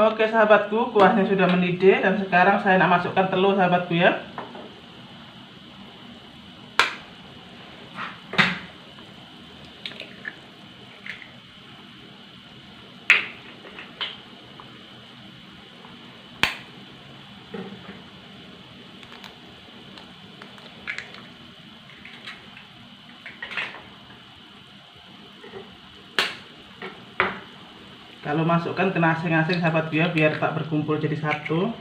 Oke sahabatku, kuahnya sudah mendidih dan sekarang saya nak masukkan telur sahabatku ya. Kalau masukkan kena asing-asing sahabatku ya, biar tak berkumpul jadi satu.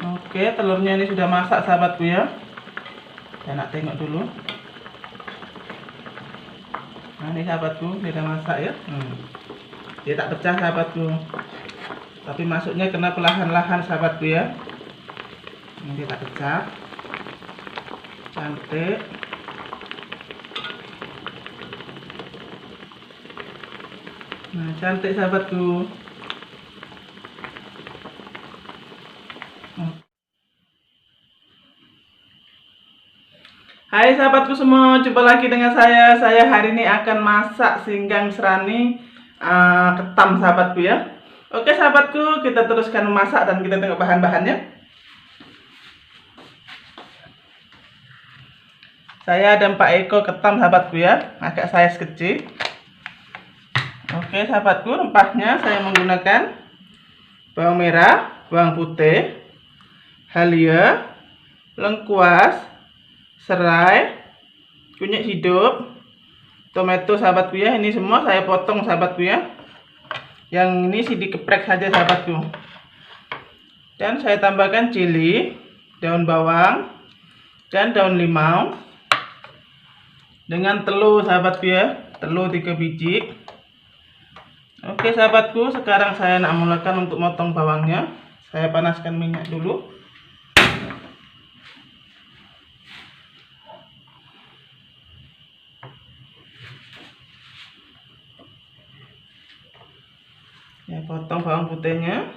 Oke, telurnya ini sudah masak sahabatku ya. Saya nak tengok dulu. Nah ini sahabatku, dia sudah masak ya. Dia tak pecah sahabatku, tapi masuknya kena perlahan-lahan sahabatku ya. Ini dia tak pecah. Cantik. Nah cantik sahabatku. Hai sahabatku semua, jumpa lagi dengan saya. Saya hari ini akan masak singgang serani ketam sahabatku ya. Oke sahabatku, kita teruskan memasak dan kita tengok bahan-bahannya. Saya ada 4 ekor ketam sahabatku ya, agak size kecil. Oke sahabatku, rempahnya saya menggunakan bawang merah, bawang putih, halia, lengkuas, serai, kunyit hidup, tomato sahabatku ya. Ini semua saya potong sahabatku ya. Yang ini sih dikeprek saja sahabatku. Dan saya tambahkan cili, daun bawang, dan daun limau. Dengan telur sahabatku ya, telur 3 biji. Oke sahabatku, sekarang saya nak mulakan untuk motong bawangnya. Saya panaskan minyak dulu. Ya, potong bawang putihnya.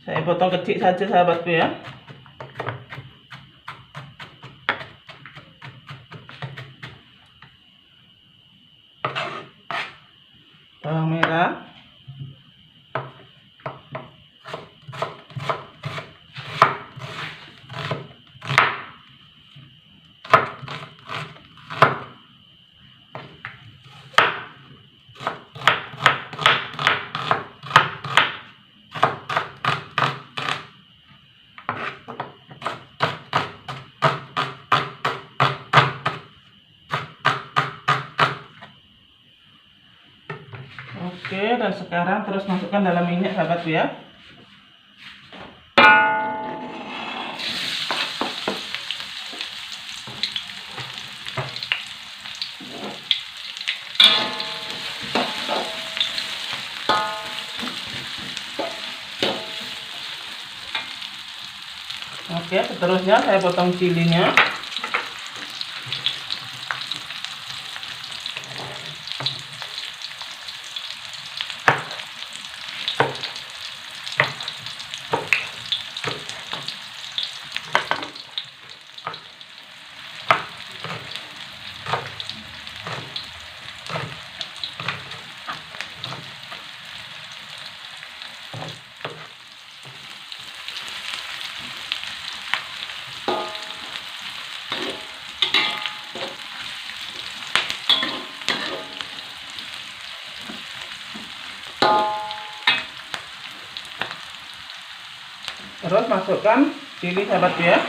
Saya potong kecil saja sahabatku ya. Bawang merah, oke, dan sekarang terus masukkan dalam minyak sahabatku ya. Oke, seterusnya saya potong cilinya. Terus masukkan cili sahabatku ya.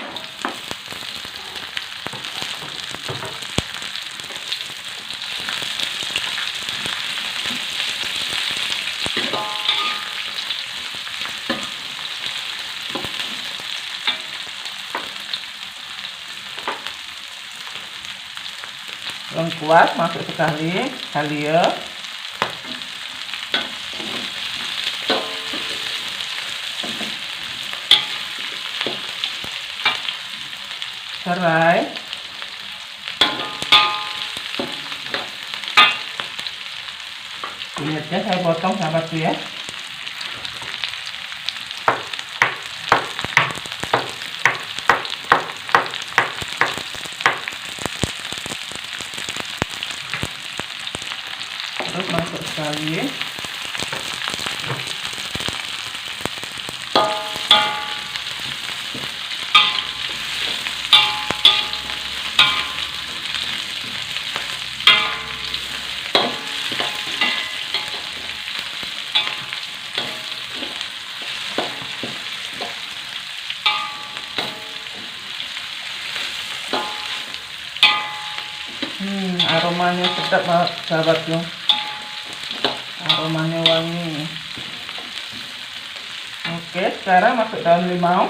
kuat, masuk sekali halia, serai, kulitnya saya potong sahabatku ya. Terus masuk sekali. Aromanya sedap banget sahabatku, aromanya wangi. Oke, sekarang masuk daun limau,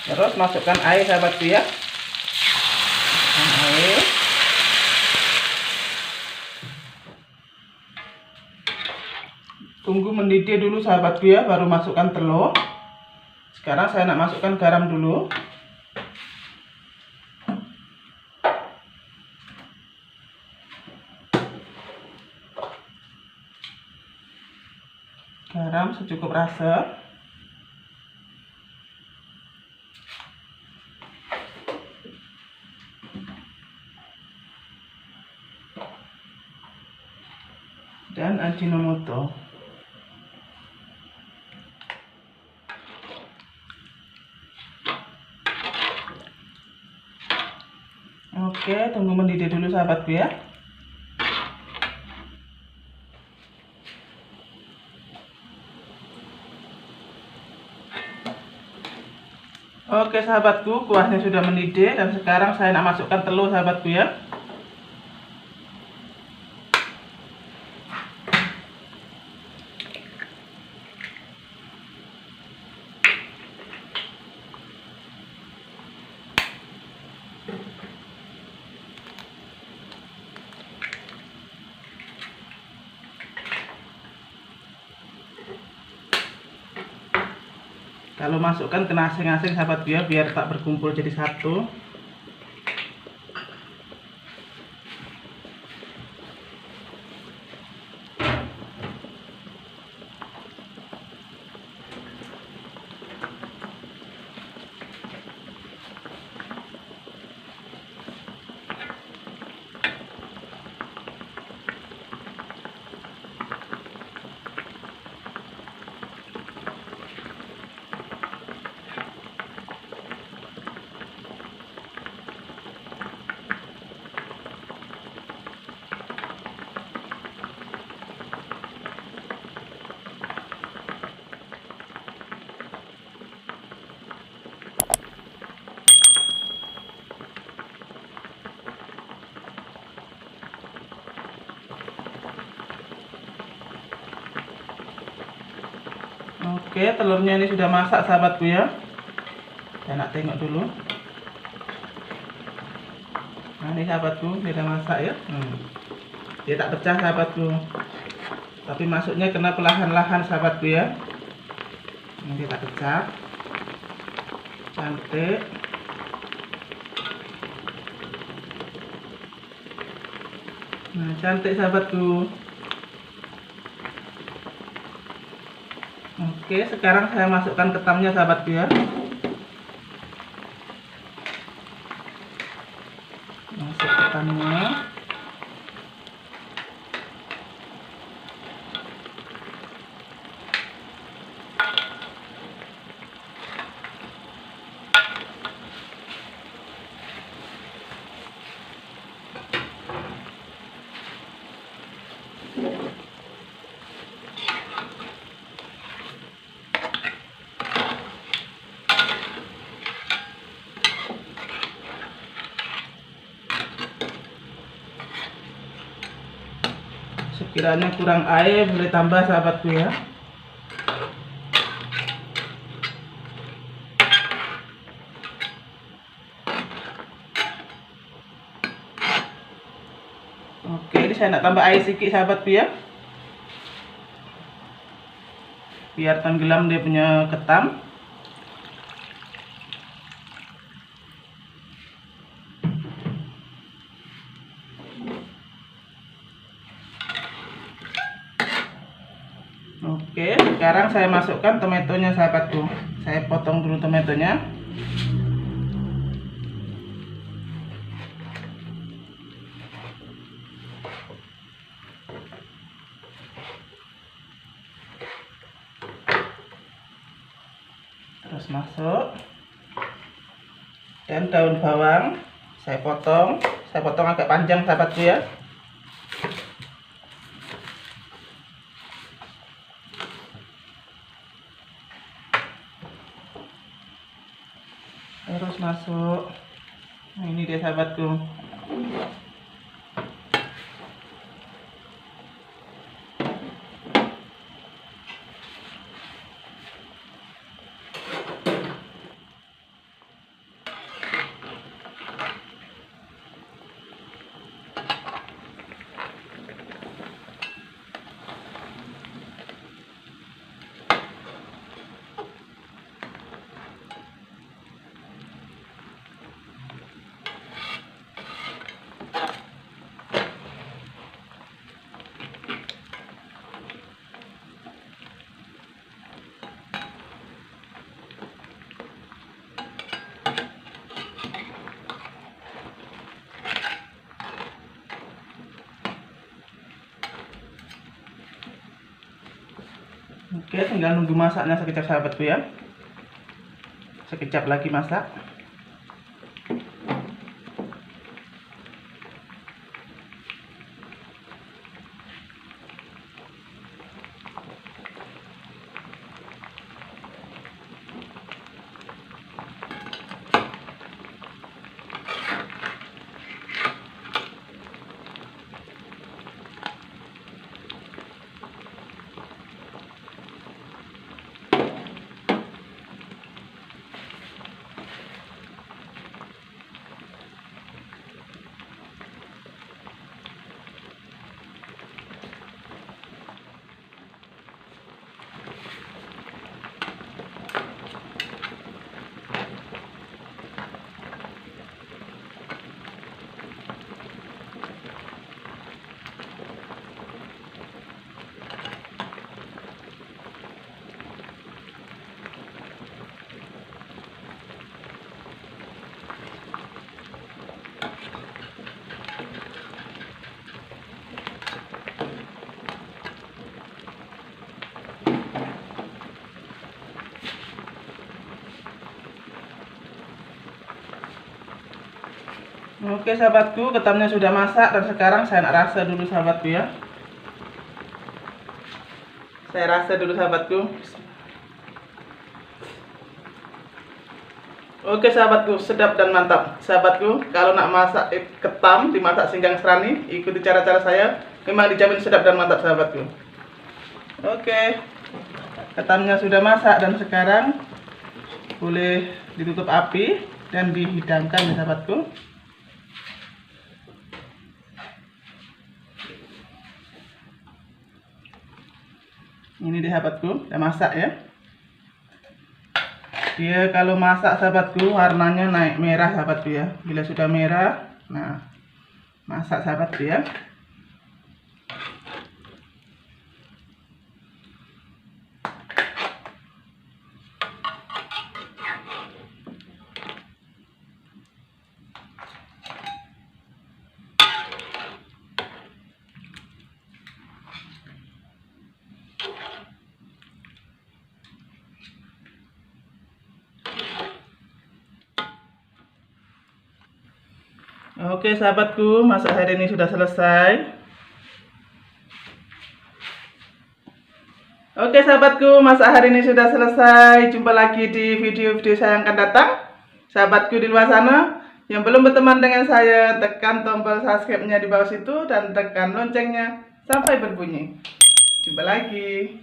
terus masukkan air sahabatku ya. Masukkan air. Tunggu mendidih dulu sahabatku ya, baru masukkan telur. Sekarang saya nak masukkan garam dulu. Garam secukup rasa. Dan Ajinomoto. Oke, tunggu mendidih dulu sahabatku ya. Oke sahabatku, kuahnya sudah mendidih dan sekarang saya nak masukkan telur sahabatku ya. Kalau masukkan kena asing-asing sahabat biar tak berkumpul jadi satu. Oke, telurnya ini sudah masak sahabatku ya. Saya nak tengok dulu. Nah ini sahabatku, dia sudah masak ya. Dia tak pecah sahabatku, tapi masuknya kena perlahan-lahan sahabatku ya. Ini dia tak pecah. Cantik. Nah cantik sahabatku. Oke, sekarang saya masukkan ketamnya sahabatku ya. Masuk ketamnya. Kiranya kurang air boleh tambah sahabatku ya. Oke, ini saya nak tambah air sedikit sahabatku ya, biar tenggelam dia punya ketam. Oke, sekarang saya masukkan tomatonya sahabatku. Saya potong dulu tomatonya. Terus masuk. Dan daun bawang saya potong agak panjang sahabatku ya. Terus masuk. Nah, ini dia sahabatku. Oke, tinggal nunggu masaknya sekejap sahabatku ya. Sekejap lagi masak. Oke sahabatku, ketamnya sudah masak dan sekarang saya nak rasa dulu sahabatku ya. Saya rasa dulu sahabatku. Oke sahabatku, sedap dan mantap. Sahabatku, kalau nak masak ketam dimasak singgang serani, ikuti cara-cara saya, memang dijamin sedap dan mantap sahabatku. Oke, ketamnya sudah masak dan sekarang boleh ditutup api dan dihidangkan ya sahabatku. Ini dia sahabatku, udah masak ya. Dia kalau masak sahabatku warnanya naik merah sahabatku ya. Bila sudah merah, nah masak sahabatku ya. Oke sahabatku, masak hari ini sudah selesai. Oke sahabatku, masak hari ini sudah selesai. Jumpa lagi di video-video saya yang akan datang. Sahabatku di luar sana yang belum berteman dengan saya, tekan tombol subscribe-nya di bawah situ dan tekan loncengnya sampai berbunyi. Jumpa lagi.